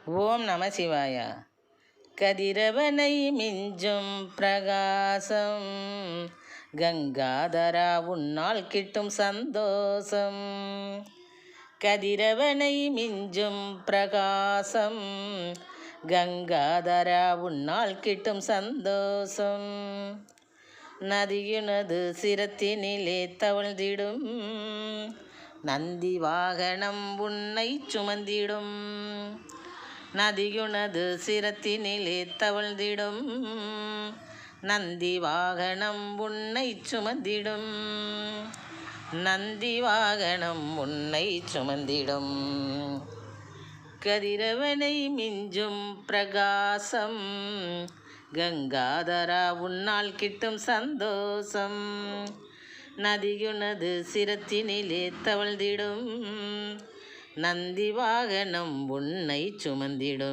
ஓம் நம சிவாய. கதிரவனை மிஞ்சும் பிரகாசம் கங்காதரா உன்னால் கிட்டும் சந்தோஷம். கதிரவனை மிஞ்சும் பிரகாசம் கங்காதரா உன்னால் கிட்டும் சந்தோஷம். நதியுனது சிரத்தினிலே தவழ்ந்திடும் நந்தி வாகனம் உன்னை சுமந்திடும். நதியுனது சிரத்தினிலே தவழ்ந்திடும் நந்தி வாகனம் உன்னை சுமந்திடும். நந்தி வாகனம் உன்னை சுமந்திடும். கதிரவனை மிஞ்சும் பிரகாசம் கங்காதரா உன்னால் கிட்டும் சந்தோஷம். நதியுனது சிரத்தினிலே தவழ்ந்திடும் நந்தி வாகனம் உன்னை சுமந்திடும்.